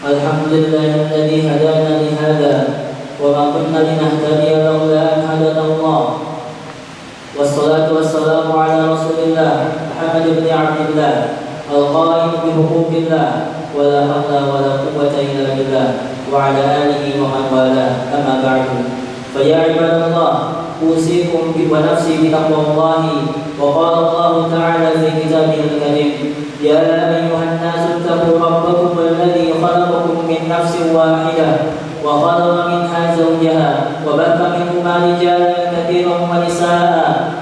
الحمد لله الذي هدانا لهذا وما كنا لنهتدي لولا أن هدانا الله والصلاة والسلام على رسول الله محمد بن عبد الله القائم بحقوق الله ولا حول ولا قوة إلا بالله وعلى آله ومن والاه أما بعد فيا عباد الله أوصيكم ونفسي بتقوى الله وقال الله تعالى في كتابه الكريم يا أيها الناس اتقوا ربكم الذي خلقكم من نفس واحدة وخلق منها زوجها وبث منهما رجالا كثيرا ونساء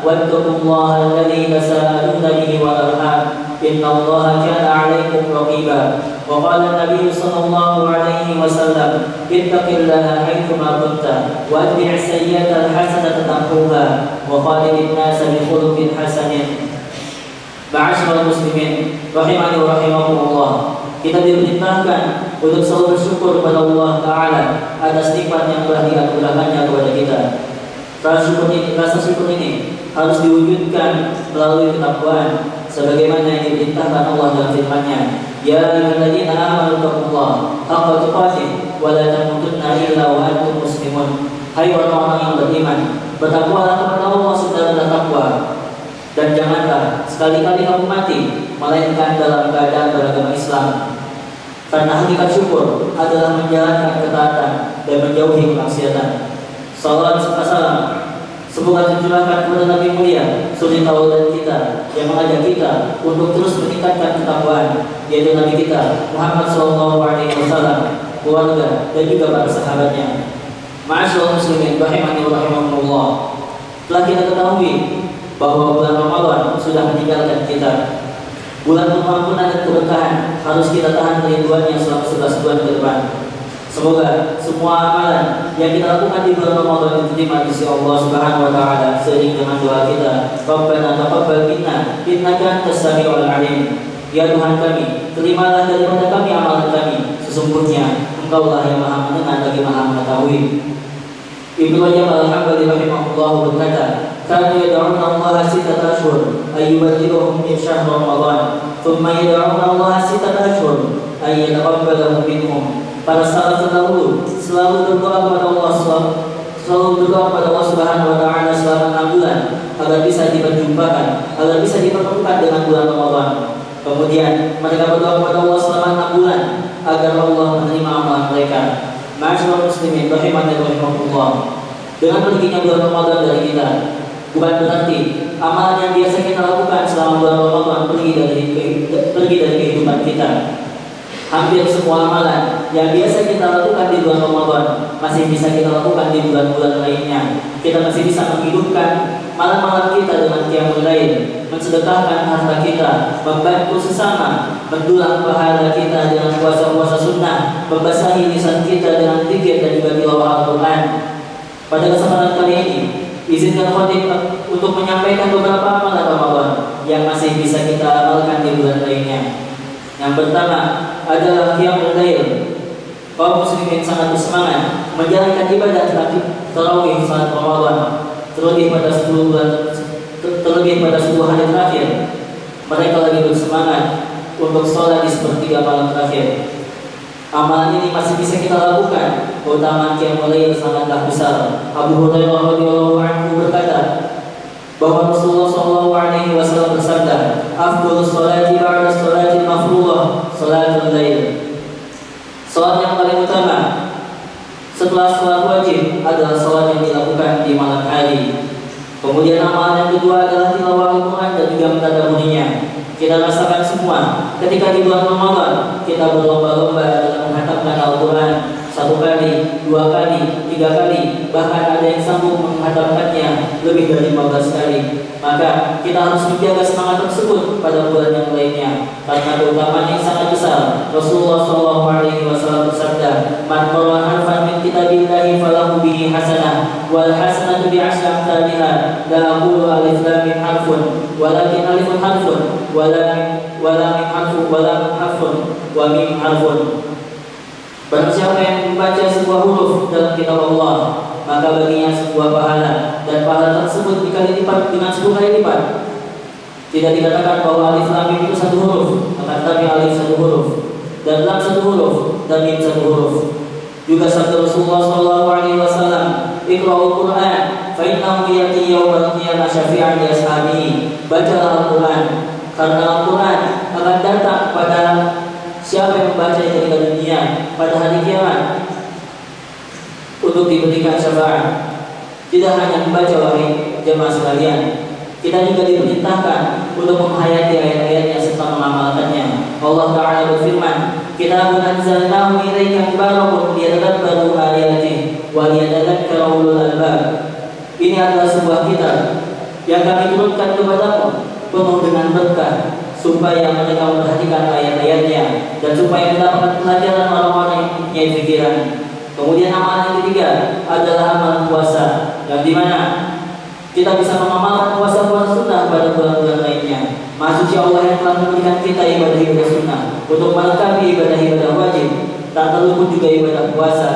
واتقوا الله الذي تساءلون به والأرحام إن الله كان عليكم رقيبا وقال النبي صلى الله عليه وسلم اتق الله حيثما كنت واتبع السيئة الحسنة تمحوها وخالق الناس بخلق حسن. Ma'asyiral muslimin rahimani wa rahimakumullah. Kita diperintahkan untuk selalu bersyukur kepada Allah Ta'ala atas nikmat yang telah dianugerahkannya kepada kita. Rasa syukur ini harus diwujudkan melalui ketakwaan sebagaimana yang diperintahkan Allah dalam firman-Nya, ya ayyuhalladzina amanu taqullaha haqqa tuqatih wa la tamutunna illa wa antum muslimun. Hai orang-orang yang beriman, bertakwalah kepada Allah sedalam takwa. Dan janganlah sekali-kali kamu mati melainkan dalam keadaan beragama Islam. Karena hakikat syukur adalah menjalankan ketaatan dan menjauhi kemaksiatan. Salawat serta salam semoga tercurahkan kepada Nabi mulia, suri tauladan kita yang mengajak kita untuk terus meningkatkan ketakwaan, yaitu Nabi kita Muhammad SAW, keluarga dan juga para sahabatnya. Ma'asyiral muslimin rahimani wa rahimakumullah. Telah kita ketahui bahwa bulan Ramadan sudah meninggalkan kita. Bulan pengampunan dan keberkahan harus kita tahan kerinduannya selama 11 bulan ke depan. Semoga semua amalan yang kita lakukan di bulan Ramadan diterima di sisi Allah Subhanahu wa taala seiring dengan doa kita, Rabbana taqabbal minna innaka antas samiul alim. Ya Tuhan kami, terimalah daripada kami amalan kami, sesungguhnya Engkaulah yang Maha mendengar lagi Maha mengetahui. Ibnu Rajab al-Hambali rahimahullah berkata, kanu yad'una Allah sittata ashhur ayyubadhiruhum min syahr Ramadan, thumma yad'una Allah sittata ashhur ay yataqabbalahu minhum. Para salaf terdahulu selalu berdoa kepada Allah Subhanahu wa taala selama 6 bulan agar bisa diperjumpakan, agar bisa dipertemukan dengan bulan Ramadan. Kemudian mereka berdoa kepada Allah selama 6 bulan agar Allah menerima amalan mereka. Ma'asyiral muslimin rahimani wa rahimakumullah. Dengan perginya bulan Ramadan dari kita, bukan berarti amalan yang biasa kita lakukan selama bulan Ramadan pergi dari kehidupan kita. Hampir semua amalan yang biasa kita lakukan di bulan Ramadan masih bisa kita lakukan di bulan-bulan lainnya. Kita masih bisa menghidupkan malam-malam kita dengan qiyamul lail, mensedekahkan harta kita, membantu sesama, mendulang pahala kita dengan puasa-puasa sunnah, membasahi lisan kita dengan zikir dan juga tilawah Al-Quran. Pada kesempatan kali ini, izinkan khotib untuk menyampaikan beberapa amalan Ramadan yang masih bisa kita amalkan di bulan lainnya. Yang pertama adalah qiyamul lail. Kaum muslimin sangat bersemangat menjalankan ibadah tarawih saat Ramadan, terlebih pada 10 hari terakhir. Mereka lagi bersemangat untuk sholat di sepertiga malam terakhir. Amalan ini masih bisa kita lakukan. Keutamaan qiyamul lail sangatlah besar. Abu Hurairah radhiyallahu anhu berkata bahwa Rasulullah SAW bersabda, afdhalus sholati ba'da sholatil mafruḍah sholatul lail. Salat yang paling utama setelah salat wajib adalah salat yang dilakukan di malam hari. Kemudian amalan yang kedua adalah tilawah Al-Quran dan juga mentadabburinya. Kita rasakan semua ketika di bulan Ramadan kita berlomba-lomba dalam menghatamkan Al-Quran 1 kali, 2 kali, 3 kali, bahkan ada yang sanggup menghatamkannya lebih dari 15 kali. Maka kita harus menjaga semangat tersebut pada bulan yang lainnya, karena keutamaan yang sangat besar. Rasulullah SAW bersabda, man qara'a harfan min kitabillahi falahu bihi hasanah wal hasanatu bi'ashri amsalha. La aqulu alif lam mim harfun walakin alifun harfun wala mim harfun wa mim harfun. Barang siapa yang membaca sebuah huruf dalam kitab Allah, maka baginya sebuah pahala, dan pahala tersebut dikali lipat dengan 10 kali lipat. Tidak dikatakan bahwa alif lam mim itu 1 huruf, akan tetapi alif 1 huruf dan lam 1 huruf. dan mim satu huruf. Juga sabda Rasulullah SAW, "Iqra'ul Qur'an, fa innahu ya'ti yawmal qiyamah syafi'an li ashabihi." Bacalah Al-Quran, karena Al-Quran akan datang kepada siapa yang membaca ketika dunia pada hari kiamat untuk diberikan syafaat. Tidak hanya membaca wahai jemaah sekalian, kita juga diperintahkan untuk menghayati ayat-ayatnya serta mengamalkannya. Allah Ta'ala berfirman, "Kitabun anzalnahu ilaika mubarakun liyadabbaru ayatihi wa liyatadzakkara ulul albab." Ini adalah sebuah kitab yang kami turunkan kepadamu, penuh dengan berkah, supaya mereka memperhatikan ayat-ayatnya dan supaya mendapatkan pelajaran orang-orang yang mempunyai pikiran. Kemudian amalan yang ketiga adalah amalan puasa, yang dimana kita bisa mengamalkan puasa-puasa sunnah pada bulan-bulan lainnya. Maha suci Allah yang telah memberikan kita ibadah-ibadah sunnah untuk melengkapi ibadah-ibadah wajib, tak terluput juga ibadah puasa,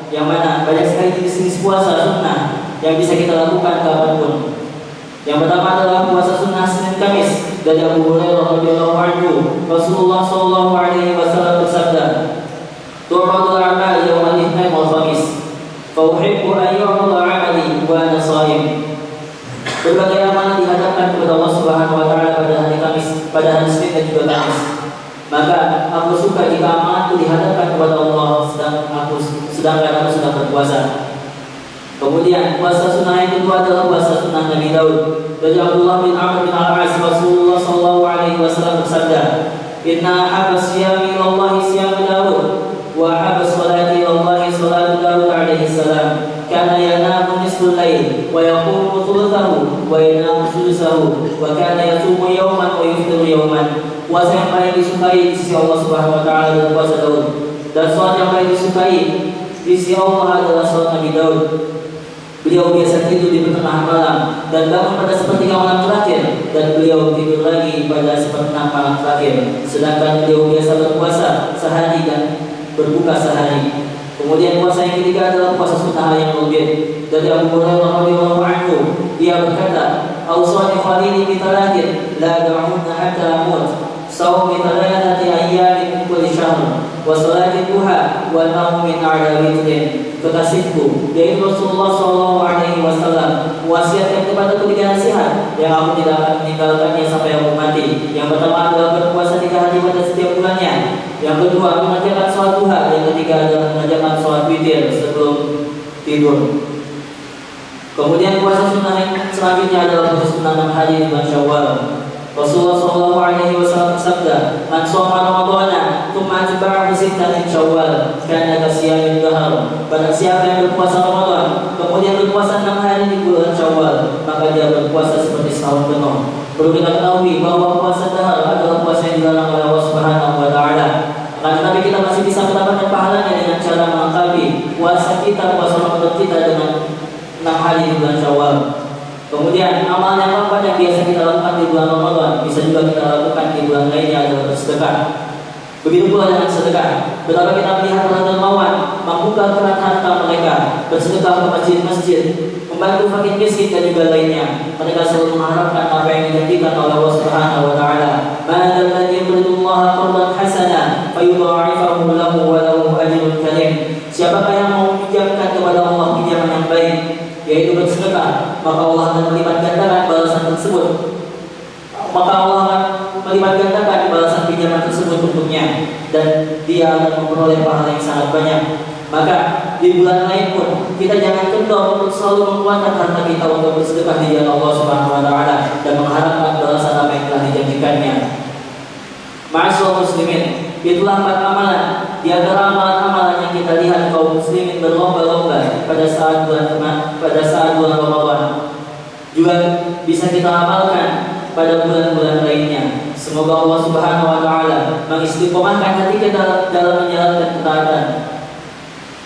yang mana banyak sekali jenis-jenis puasa sunnah yang bisa kita lakukan kapanpun. Yang pertama adalah puasa sunnah Senin Kamis. Dari Abu Hurairah radhiyallahu anhu, Rasulullah sallallahu alaihi wasallam bersabda, "Tu'radul a'mal yawmal itsnain wal khamis, fa uhibbu an yu'rada 'amali wa ana sha'im." Berbagai amalan dihadapkan kepada Allah Subhanahu wa taala pada hari Kamis, pada hari Senin dan juga Kamis. Maka aku suka jika amalanku dihadapkan kepada Allah sedangkan aku sedang berpuasa. Kemudian puasa sunnah yang kedua adalah puasa sunnah Nabi Daud. Dari Abdullah bin Amr bin Al-As, Rasulullah sallallahu alaihi wasallam bersabda, "Inna habas siyami ilallahi siyam Daud, wa habas salati ilallahi salatu Daud alaihi salam. Kana yanamu nisful lail, wa yaqumu thuluthahu, wa yanamu thuluthahu, wa kana yasumu yawman wa yuftiru yawman." Puasa yang paling disukai di sisi Allah Subhanahu wa taala adalah puasa Daud. Dan salat yang paling disukai di sisi Allah adalah salat Nabi Daud. Beliau biasa tidur di pertengahan malam dan bangun pada sepertiga malam terakhir, dan beliau tidur lagi pada sepertiga malam terakhir. Sedangkan beliau biasa berpuasa sehari dan berbuka sehari. Kemudian puasa yang ketiga adalah puasa sunnah yang Maulid. Dari Abu Hurairah radhiyallahu anhu, dia berkata, "Awsani khalili bi thalathin la da'udna hatta amut. Sawmi thalathati ayyamin min kulli syahr, wa salati duha, wa nawmu min a'la witrin." Kekasihku, yaitu Rasulullah SAW, wasiatkan kepada ketiga nasihat yang aku tidak akan meninggalkannya sampai aku mati. Yang pertama adalah berpuasa 3 hari pada setiap bulannya. Yang kedua mengerjakan sholat duha. Yang ketiga adalah mengerjakan sholat witir sebelum tidur. Kemudian puasa sunnah yang selanjutnya adalah puasa sunnah 6 hari di bulan Syawal. Rasulullah SAW bersabda, "Man shoma Ramadhana tsumma atba'ahu sittan min Syawal, kana kasiyamid dahr." Barang siapa yang berpuasa Ramadan kemudian berpuasa 6 hari di bulan Syawal, maka dia berpuasa seperti setahun penuh. Perlu kita ketahui bahwa puasa dahr adalah puasa yang dilarang oleh Allah Subhanahu wa taala. Tetapi kita masih bisa mendapatkan pahalanya dengan cara melengkapi puasa Ramadan kita dengan 6 hari di bulan Syawal. Kemudian amalan yang keempat yang biasa kita lakukan di bulan Ramadan bisa juga kita lakukan di bulan lainnya adalah bersedekah. Begitu pula dengan sedekah. Betapa kita melihat orang dermawan membuka keran harta mereka, bersedekah ke masjid-masjid, membantu fakir miskin dan juga lainnya. Mereka selalu mengharapkan apa yang dijanjikan oleh Allah Subhanahu wa taala. "Man alladhi yuridullaha qardan hasana fayudha'ifahu lahu wa lahu ajrun karim." Siapakah yang mau meminjamkan kepada Allah pinjaman yang baik, yaitu bersedekah, maka Allah akan melipat gandakan balasan tersebut. Maka Allah akan melipat gandakan balasan pinjaman tersebut untuknya, dan dia akan memperoleh pahala yang sangat banyak. Maka di bulan lain pun kita jangan kendor untuk selalu mengeluarkan harta kita untuk bersedekah di jalan Allah Subhanahu wa taala dan mengharapkan balasan apa yang telah dijanjikannya. Ma'asyiral muslimin, itulah 4 amalan di antara amalan-amalan yang kita lihat kaum muslimin berlomba-lomba pada saat bulan Ramadan. Juga bisa kita amalkan pada bulan-bulan lainnya. Semoga Allah Subhanahu wa taala mengistiqomahkan hati kita dalam menjalankan ketaatan.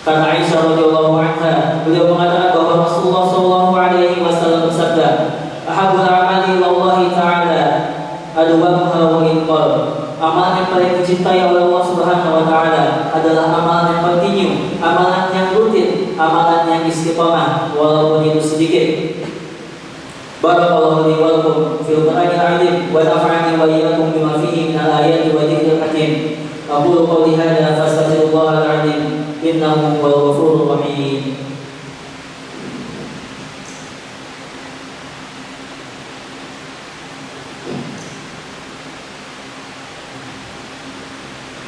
Karena Aisyah radhiyallahu anha, beliau mengatakan bahwa Rasulullah sallallahu alaihi wasallam bersabda, "Ahabbul a'mali ilallahi ta'ala adwamuha wa inqal." Amalan yang paling dicintai oleh Allah Subhanahu wa taala adalah amalan yang kontinu, amalan yang rutin, amalan yang istiqomah walaupun itu sedikit. Barakallahu li wa lakum fil Qur'anil 'azim wa nafa'ani wa iyyakum bima fihi min al-ayati wa dzikril hakim. Aqulu qawli hadza fastaghfirullaha innahu huwal ghafurur rahim.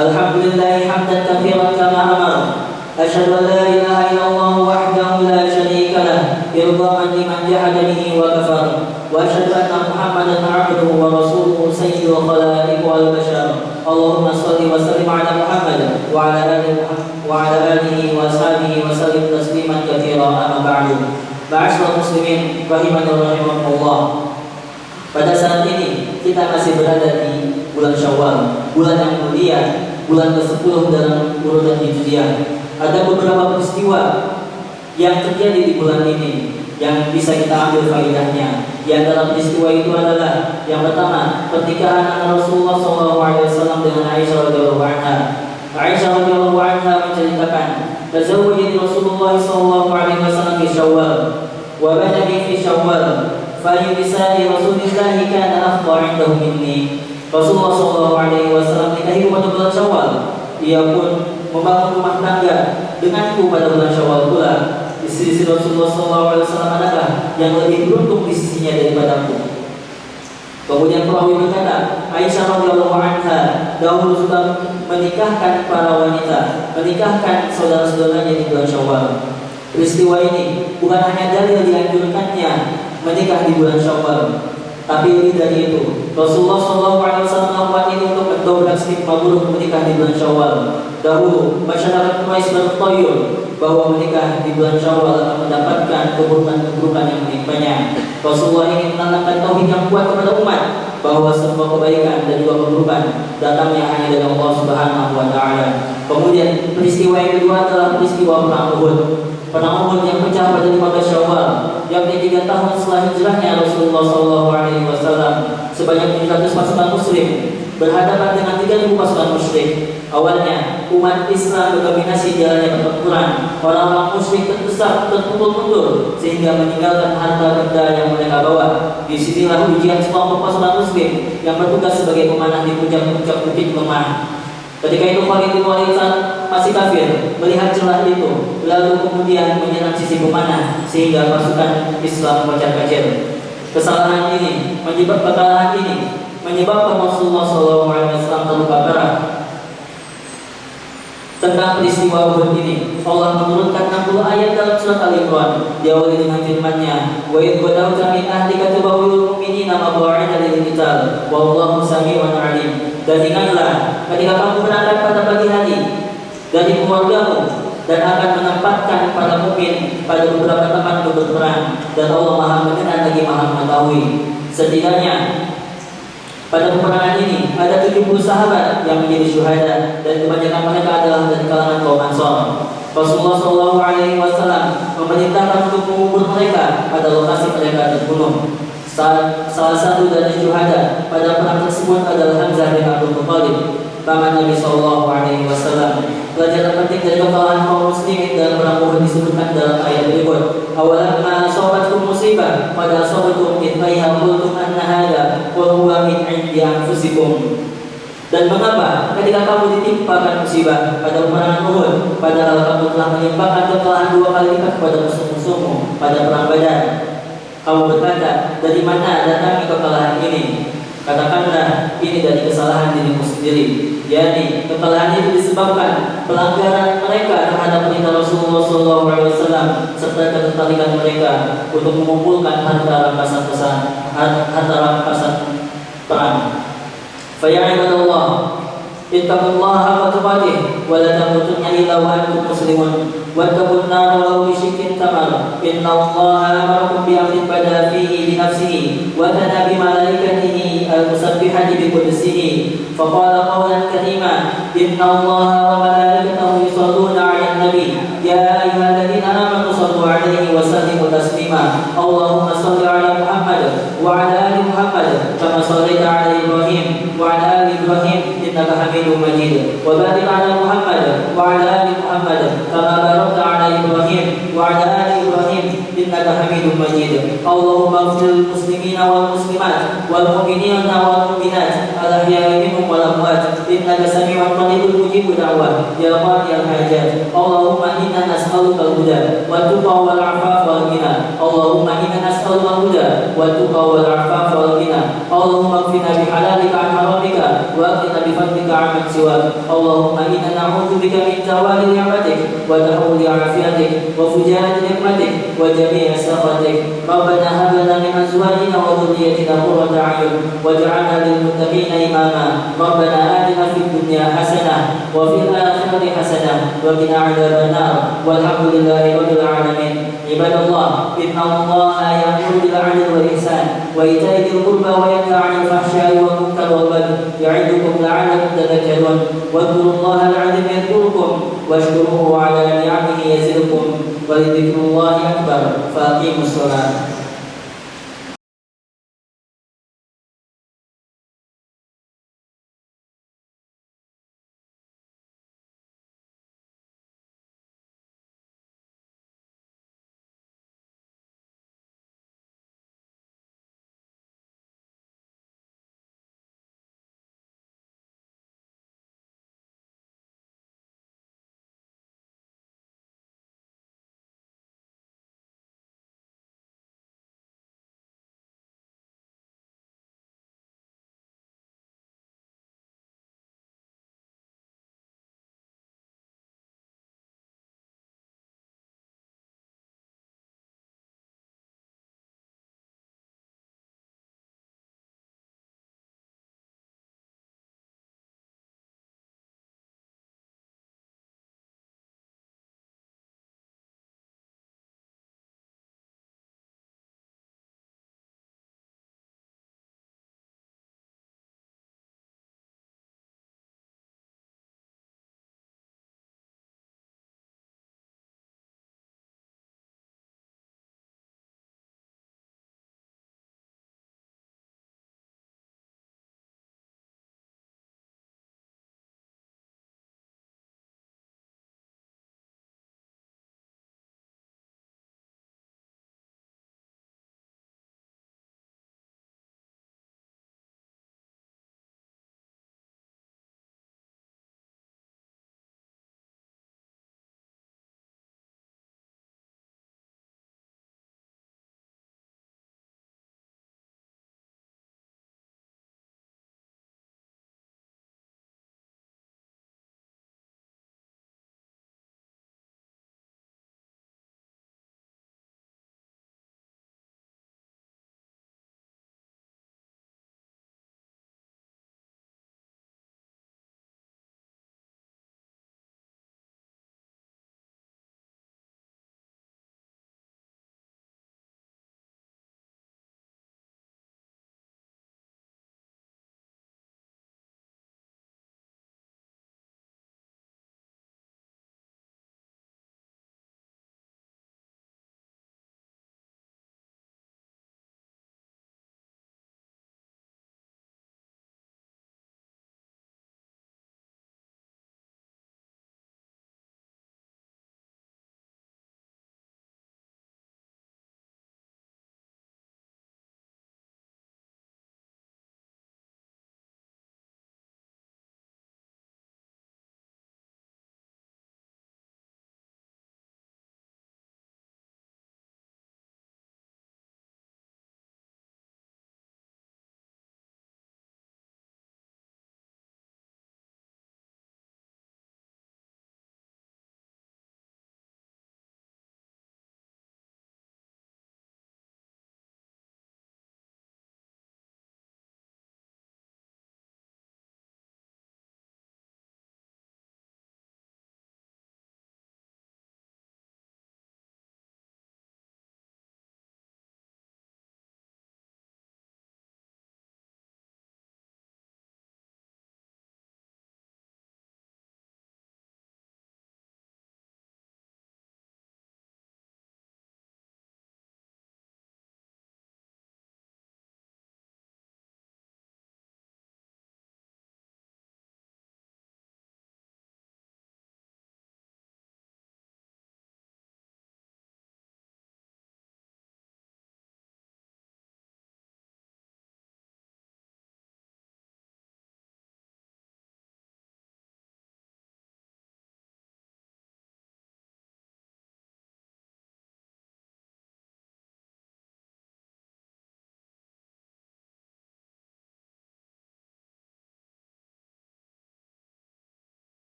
Alhamdulillah hamdan katsiran kama amara. Asyhadu an la ilaha illallah wahdahu la syarika lah, irdaman liman jahada bihi wa kafar. Wa asyhadu anna Muhammadan 'abduhu wa rasuluhu sayyidul khalaiq wal bashar. Allahumma shalli wa sallim ala Muhammad wa ala alihi wa sahbihi wa sallim tasliman katsiran, amma ba'du. Ma'asyiral muslimin rahimani wa rahimakumullah. Pada saat ini kita masih berada di bulan Syawal, bulan yang mulia, bulan ke-10 dalam urutan Hijriah. Ada beberapa peristiwa yang terjadi di bulan ini yang bisa kita ambil faedahnya. Di antara peristiwa itu adalah yang pertama, pernikahan antara Rasulullah SAW dengan Aisyah radhiyallahu anha. Aisyah radhiyallahu anha menceritakan, "Tazawwajani Rasulullah SAW fi Syawal wa badani fi Syawal, fa ayyu nisa'i Rasulillah kana afdal 'indahu minni." Rasulullah SAW nikahi pada bulan Syawal. Ia pun membangun rumah tangga denganku pada bulan Syawal pula. Istri Rasulullah SAW adalah yang lebih beruntung di sisinya daripadaku. Kemudian perawi berkata, Aisyah radhiyallahu anha dahulu sudah menikahkan para wanita, menikahkan saudara-saudaranya di bulan Syawal. Peristiwa ini bukan hanya dalil dianjurkannya menikah di bulan Syawal, tapi lebih dari itu, Rasulullah SAW melakukan ini untuk mendobrak stigma buruk menikah di bulan Syawal. Dahulu masyarakat Quraisy bertoyol bahwa menikah di bulan Syawal akan mendapatkan keburukan-keburukan yang menimpanya. Rasulullah ingin menanamkan tauhid yang kuat kepada umat bahwa semua kebaikan dan juga keburukan datangnya hanya dari Allah Subhanahu wa taala. Kemudian peristiwa yang kedua adalah peristiwa perang Uhud. Perang Uhud yang pecah pada 15 Syawal, yakni 3 tahun setelah hijrahnya Rasulullah SAW, sebanyak 700 pasukan Muslim berhadapan dengan 3.000 pasukan musyrik. Awalnya umat Islam mendominasi jalannya pertempuran. Orang-orang musyrik terpukul mundur sehingga meninggalkan harta benda yang mereka bawa. Disinilah ujian sekelompok pasukan Muslim yang bertugas sebagai pemanah di puncak-puncak bukit lemah. Ketika itu Khalid bin Walid masih kafir, melihat celah itu, lalu kemudian menyerang sisi pemanah sehingga pasukan Islam kocar-kacir. Kesalahan ini menyebabkan Rasulullah SAW terluka parah. Tentang peristiwa Uhud ini, Allah menurunkan 60 ayat dalam surat Al-Imran, diawali dengan firman-Nya, "Wa idh ghadawta min ahlika tubawwi'ul mu'minina maq'ada lil-qital, wallahu samii'un 'aliim." Dan ingatlah ketika kamu berangkat pada pagi hari dari keluargamu dan akan menempatkan para mukmin pada beberapa tempat untuk berperang, dan Allah Maha mendengar lagi Maha mengetahui. Setidaknya pada peperangan ini ada 70 sahabat yang menjadi syuhada, dan kebanyakan mereka adalah dari kalangan kaum Ansar. Rasulullah SAW memerintahkan untuk mengubur mereka pada lokasi mereka terbunuh. Salah satu dari syuhada pada perang tersebut adalah Hamzah bin Abdul Muttalib, paman Nabi SAW. Pelajaran penting dari kekalahan kaum muslimin dalam perang Uhud disebutkan dalam ayat berikut. Awalamma asabatkum musibah qad asabatum mithlaiha qultum anna hadza qul huwa min 'indi anfusikum. Dan mengapa ketika kamu ditimpakan musibah pada peperangan Uhud, padahal kamu telah menimpakan kekalahan 2 kali lipat kepada musuh-musuhmu pada perang Badar? Kamu berkata, dari mana datangnya kekalahan ini? Katakanlah, ini dari kesalahan dirimu sendiri. Yani, kekalahan itu disebabkan pelanggaran mereka terhadap perintah Rasulullah SAW serta ketertarikan mereka untuk mengumpulkan harta rampasan perang. Faya ibadallah, ittaqullaha haqqa tuqatih wa la tamutunna illa wa antum muslimun. واتقوا النار ولو بشق تمر إن الله أمركم بأمر بدا فيه بنفسه وثنى بملائكته المسبحة بقدسه فقال قولا كريما إن الله وملائكته يصلون على النبي يا أيها الذين آمنوا صلوا عليه وسلموا تسليما اللهم صل على محمد وعلى آل محمد كما صليت على إبراهيم وعلى آل إبراهيم إنك حميد مجيد وبارك على محمد وعلى آل محمد كما باركت على إبراهيم وعلى آل إبراهيم إنك حميد مجيد اللهم اغفر للمسلمين والمسلمات والمؤمنين والمؤمنات الأحياء منهم والأموات إنك سميع قريب مجيب دعوة يا قاضي الحاجات. اللهم إنا نسألك الهدى والتقى والعفاف والغنى. اللهم إنا نسألك الهدى والتقى والعفاف والغنى. اللهم اكفنا بحلالك عن حرامك واغننا بفضلك عمن سواك. اللهم إنا نعوذ بك من زوال نعمتك وتحول عافيتك وفجاءة نقمتك وجميع سخطك. ربنا هب لنا من أزواجنا وذريتنا قرة أعين واجعلنا للمتقين إماما. ربنا آتنا في الدنيا حسنة وفي الآخرة حسنة وقنا عذاب النار والحمد لله رب العالمين. عباد الله إن الله يأمر بالعدل والإحسان وإيتاء ذي القربى وينهى عن الفحشاء والمنكر والبغي يعظكم لعلكم تذكرون. واذكروا الله العظيم يذكركم واشكروه على نعمه يزدكم ولذكر الله أكبر فأقيموا الصلاة.